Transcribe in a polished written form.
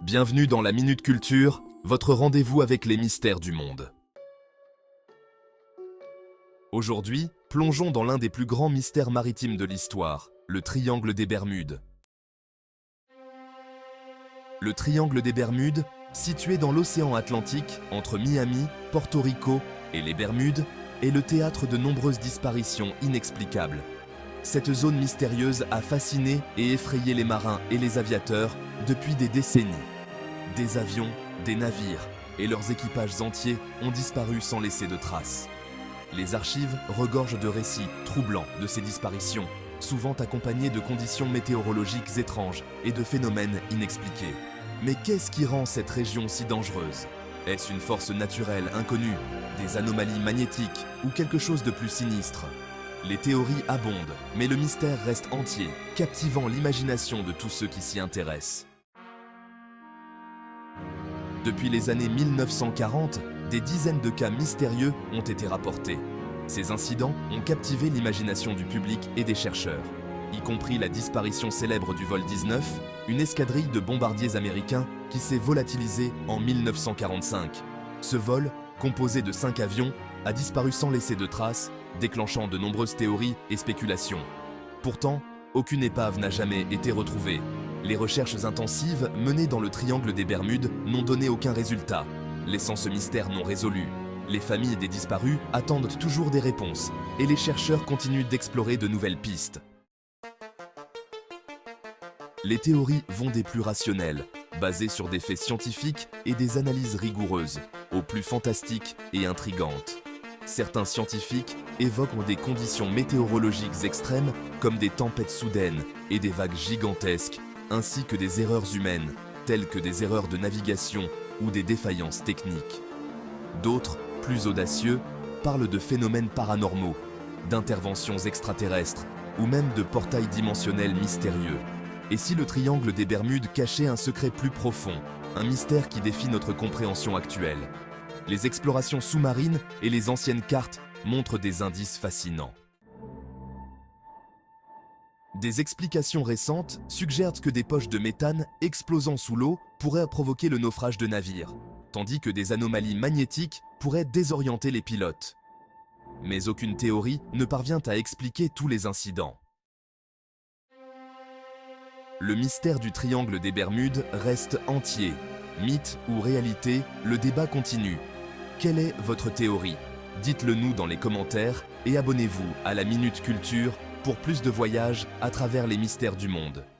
Bienvenue dans la Minute Culture, votre rendez-vous avec les mystères du monde. Aujourd'hui, plongeons dans l'un des plus grands mystères maritimes de l'histoire, le Triangle des Bermudes. Le Triangle des Bermudes, situé dans l'océan Atlantique, entre Miami, Porto Rico et les Bermudes, est le théâtre de nombreuses disparitions inexplicables. Cette zone mystérieuse a fasciné et effrayé les marins et les aviateurs depuis des décennies. Des avions, des navires et leurs équipages entiers ont disparu sans laisser de traces. Les archives regorgent de récits troublants de ces disparitions, souvent accompagnés de conditions météorologiques étranges et de phénomènes inexpliqués. Mais qu'est-ce qui rend cette région si dangereuse? Est-ce une force naturelle inconnue, des anomalies magnétiques ou quelque chose de plus sinistre? Les théories abondent, mais le mystère reste entier, captivant l'imagination de tous ceux qui s'y intéressent. Depuis les années 1940, des dizaines de cas mystérieux ont été rapportés. Ces incidents ont captivé l'imagination du public et des chercheurs, y compris la disparition célèbre du vol 19, une escadrille de bombardiers américains qui s'est volatilisée en 1945. Ce vol, composé de 5 avions, a disparu sans laisser de traces, déclenchant de nombreuses théories et spéculations. Pourtant, aucune épave n'a jamais été retrouvée. Les recherches intensives menées dans le Triangle des Bermudes n'ont donné aucun résultat, laissant ce mystère non résolu. Les familles des disparus attendent toujours des réponses, et les chercheurs continuent d'explorer de nouvelles pistes. Les théories vont des plus rationnelles, basées sur des faits scientifiques et des analyses rigoureuses, aux plus fantastiques et intrigantes. Certains scientifiques évoquent des conditions météorologiques extrêmes comme des tempêtes soudaines et des vagues gigantesques, ainsi que des erreurs humaines, telles que des erreurs de navigation ou des défaillances techniques. D'autres, plus audacieux, parlent de phénomènes paranormaux, d'interventions extraterrestres ou même de portails dimensionnels mystérieux. Et si le Triangle des Bermudes cachait un secret plus profond, un mystère qui défie notre compréhension actuelle? Les explorations sous-marines et les anciennes cartes montrent des indices fascinants. Des explications récentes suggèrent que des poches de méthane explosant sous l'eau pourraient provoquer le naufrage de navires, tandis que des anomalies magnétiques pourraient désorienter les pilotes. Mais aucune théorie ne parvient à expliquer tous les incidents. Le mystère du Triangle des Bermudes reste entier. Mythe ou réalité, le débat continue. Quelle est votre théorie? Dites-le nous dans les commentaires et abonnez-vous à la Minute Culture pour plus de voyages à travers les mystères du monde.